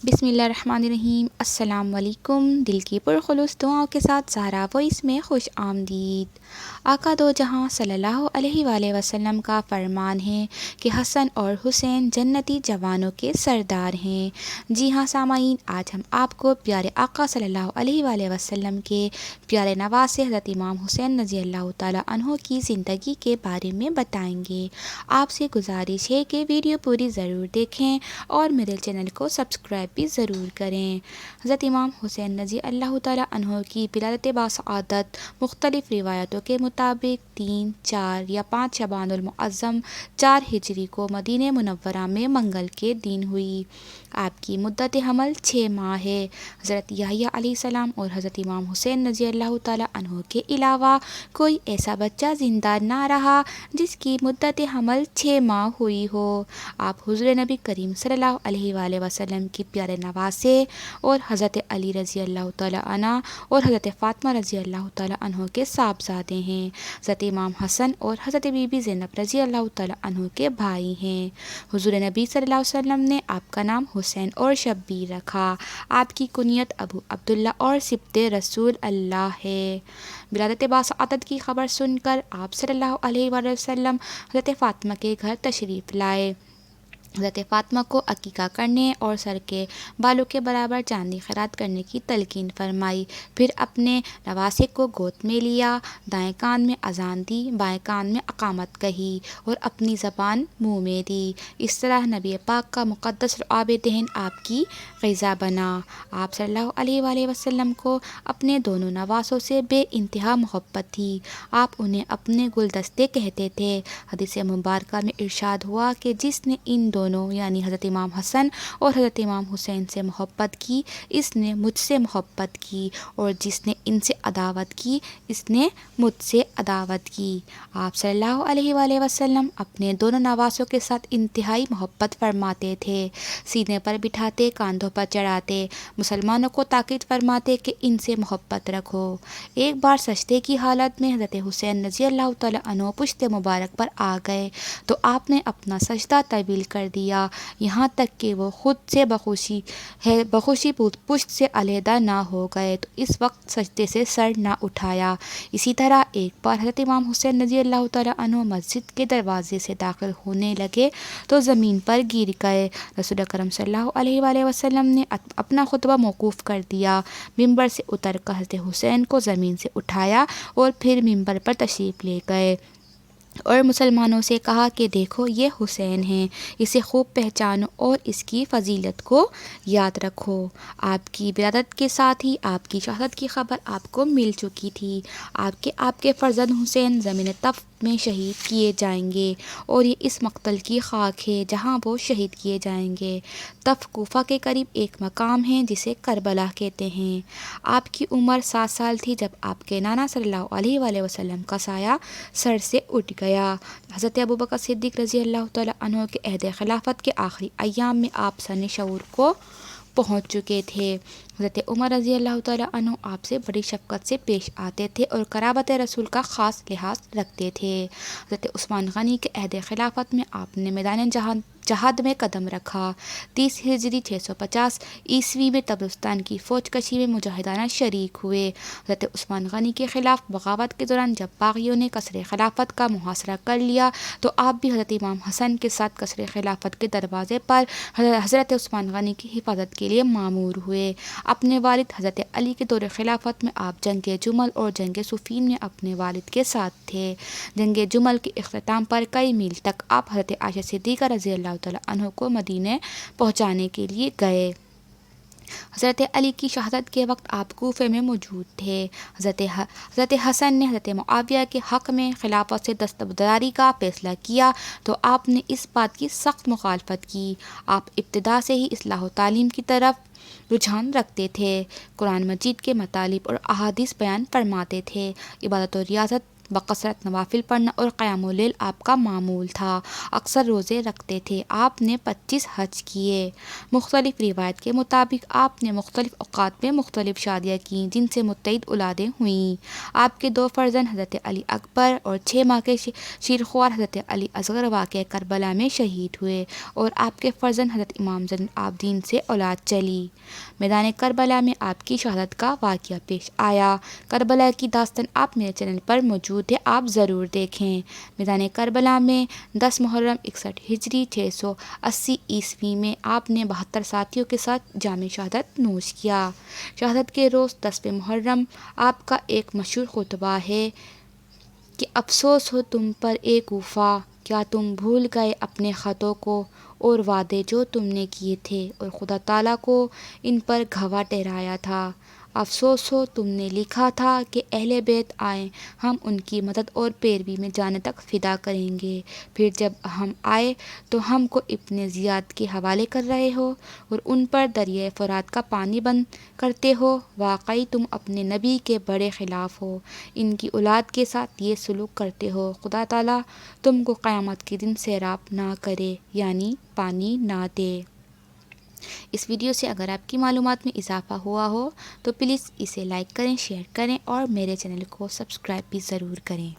بسم اللہ الرحمن الرحیم۔ السلام علیکم۔ دل کی پرخلوص دعاؤں کے ساتھ زہرا وائس میں خوش آمدید۔ آقا دو جہاں صلی اللہ علیہ وآلہ وسلم کا فرمان ہے کہ حسن اور حسین جنتی جوانوں کے سردار ہیں۔ جی ہاں سامعین، آج ہم آپ کو پیارے آقا صلی اللہ علیہ وآلہ وسلم کے پیارے نواسے حضرت امام حسین رضی اللہ تعالیٰ عنہ کی زندگی کے بارے میں بتائیں گے۔ آپ سے گزارش ہے کہ ویڈیو پوری ضرور دیکھیں اور میرے چینل کو سبسکرائب بھی ضرور کریں۔ حضرت امام حسین رضی اللہ تعالیٰ عنہ کی ولادت باسعادت مختلف روایتوں کے مطابق 3، 4 یا 5 شعبان المعظم 4 ہجری کو مدینہ منورہ میں منگل کے دن ہوئی۔ آپ کی مدت حمل 6 ماہ ہے۔ حضرت یحییٰ علیہ السلام اور حضرت امام حسین رضی اللہ تعالیٰ عنہ کے علاوہ کوئی ایسا بچہ زندہ نہ رہا جس کی مدت حمل 6 ماہ ہوئی ہو۔ آپ حضور نبی کریم صلی اللہ علیہ وآلہ وسلم کی پیارے نواسے اور حضرت علی رضی اللہ تعالیٰ عنہ اور حضرت فاطمہ رضی اللہ تعالیٰ عنہ کے صاحبزادے ہیں۔ حضرت امام حسن اور حضرت بی بی زینب رضی اللہ تعالیٰ عنہ کے بھائی ہیں۔ حضور نبی صلی اللہ علیہ وسلم نے آپ کا نام حسین اور شبیر رکھا۔ آپ کی کنیت ابو عبداللہ اور صبط رسول اللہ ہے۔ ولادت باسعادت کی خبر سن کر آپ صلی اللہ علیہ وآلہ وسلم حضرت فاطمہ کے گھر تشریف لائے۔ حضرت فاطمہ کو عقیقہ کرنے اور سر کے بالوں کے برابر چاندی خیرات کرنے کی تلقین فرمائی۔ پھر اپنے نواسے کو گود میں لیا، دائیں کان میں اذان دی، بائیں کان میں اقامت کہی اور اپنی زبان منہ میں دی۔ اس طرح نبی پاک کا مقدس لعاب دہن آپ کی غذا بنا۔ آپ صلی اللہ علیہ وآلہ وسلم کو اپنے دونوں نواسوں سے بے انتہا محبت تھی۔ آپ انہیں اپنے گلدستے کہتے تھے۔ حدیث مبارکہ میں ارشاد ہوا کہ جس نے ان دونوں یعنی حضرت امام حسن اور حضرت امام حسین سے محبت کی اس نے مجھ سے محبت کی، اور جس نے ان سے عداوت کی اس نے مجھ سے عداوت کی۔ آپ صلی اللہ علیہ وآلہ وسلم اپنے دونوں نواسوں کے ساتھ انتہائی محبت فرماتے تھے، سینے پر بٹھاتے، کاندھوں پر چڑھاتے، مسلمانوں کو تاکید فرماتے کہ ان سے محبت رکھو۔ ایک بار سجدے کی حالت میں حضرت حسین رضی اللہ تعالیٰ عنہ پشت مبارک پر آ گئے تو آپ نے اپنا سجدہ طویل کر دیا، یہاں تک کہ وہ خود سے بخوشی پشت سے علیحدہ نہ ہو گئے تو اس وقت سجدے سے سر نہ اٹھایا۔ اسی طرح ایک بار حضرت امام حسین رضی اللہ تعالیٰ عنہ مسجد کے دروازے سے داخل ہونے لگے تو زمین پر گر گئے۔ رسول اکرم صلی اللہ علیہ وآلہ وسلم نے اپنا خطبہ موقوف کر دیا، ممبر سے اتر کر حضرت حسین کو زمین سے اٹھایا اور پھر ممبر پر تشریف لے گئے اور مسلمانوں سے کہا کہ دیکھو یہ حسین ہیں، اسے خوب پہچانو اور اس کی فضیلت کو یاد رکھو۔ آپ کی ولادت کے ساتھ ہی آپ کی شہادت کی خبر آپ کو مل چکی تھی۔ آپ کے فرزند حسین زمین طف میں شہید کیے جائیں گے اور یہ اس مقتل کی خاک ہے جہاں وہ شہید کیے جائیں گے۔ طف کوفہ کے قریب ایک مقام ہے جسے کربلا کہتے ہیں۔ آپ کی عمر 7 سال تھی جب آپ کے نانا صلی اللہ علیہ وآلہ وسلم کا سایہ سر سے اٹھ گیا۔ حضرت ابوبکر صدیق رضی اللہ تعالیٰ عنہ کے عہد خلافت کے آخری ایام میں آپ سن شعور کو پہنچ چکے تھے۔ حضرت عمر رضی اللہ تعالیٰ عنہ آپ سے بڑی شفقت سے پیش آتے تھے اور قرابت رسول کا خاص لحاظ رکھتے تھے۔ حضرت عثمان غنی کے عہد خلافت میں آپ نے میدان جہاد میں قدم رکھا۔ 30 ہجری 650 عیسوی میں تبرستان کی فوج کشی میں مجاہدانہ شریک ہوئے۔ حضرت عثمان غنی کے خلاف بغاوت کے دوران جب باغیوں نے قصر خلافت کا محاصرہ کر لیا تو آپ بھی حضرت امام حسن کے ساتھ قصر خلافت کے دروازے پر حضرت عثمان غنی کی حفاظت کے لیے مامور ہوئے۔ اپنے والد حضرت علی کے دور خلافت میں آپ جنگ جمل اور جنگ صفین میں اپنے والد کے ساتھ تھے۔ جنگ جمل کے اختتام پر کئی میل تک آپ حضرت عائشہ صدیقہ رضی اللہ تعالیٰ عنہ کو مدینہ پہنچانے کے لیے گئے۔ حضرت علی کی شہادت کے وقت آپ کوفے میں موجود تھے۔ حضرت حسن نے حضرت معاویہ کے حق میں خلافت سے دستبرداری کا فیصلہ کیا تو آپ نے اس بات کی سخت مخالفت کی۔ آپ ابتدا سے ہی اصلاح و تعلیم کی طرف رجحان رکھتے تھے، قرآن مجید کے مطالب اور احادیث بیان فرماتے تھے، عبادت و ریاضت بکثرت نوافل پڑھنا اور قیام اللیل آپ کا معمول تھا۔ اکثر روزے رکھتے تھے۔ آپ نے 25 حج کیے۔ مختلف روایت کے مطابق آپ نے مختلف اوقات میں مختلف شادیاں کیں جن سے متعدد اولادیں ہوئیں۔ آپ کے 2 فرزند حضرت علی اکبر اور 6 ماہ کے شیرخوار حضرت علی اصغر واقعہ کربلا میں شہید ہوئے اور آپ کے فرزند حضرت امام زین العابدین سے اولاد چلی۔ میدان کربلا میں آپ کی شہادت کا واقعہ پیش آیا۔ کربلا کی داستان آپ میرے چینل پر موجود ہے، آپ ضرور دیکھیں۔ میدان کربلا میں 10 محرم 61 ہجری 680 عیسوی میں آپ نے 72 ساتھیوں کے ساتھ جام شہادت نوش کیا۔ شہادت کے روز 10 محرم آپ کا ایک مشہور خطبہ ہے کہ افسوس ہو تم پر اے کوفہ، کیا تم بھول گئے اپنے خطوں کو اور وعدے جو تم نے کیے تھے اور خدا تعالیٰ کو ان پر گواہ ٹھہرایا تھا۔ افسوس ہو تم نے لکھا تھا کہ اہل بیت آئیں ہم ان کی مدد اور پیروی میں جان تک فدا کریں گے، پھر جب ہم آئے تو ہم کو ابن زیاد کے حوالے کر رہے ہو اور ان پر دریائے فرات کا پانی بند کرتے ہو۔ واقعی تم اپنے نبی کے بڑے خلاف ہو، ان کی اولاد کے ساتھ یہ سلوک کرتے ہو۔ خدا تعالیٰ تم کو قیامت کے دن سیراب نہ کرے، یعنی پانی نہ دے۔ اس ویڈیو سے اگر آپ کی معلومات میں اضافہ ہوا ہو تو پلیز اسے لائک کریں، شیئر کریں اور میرے چینل کو سبسکرائب بھی ضرور کریں۔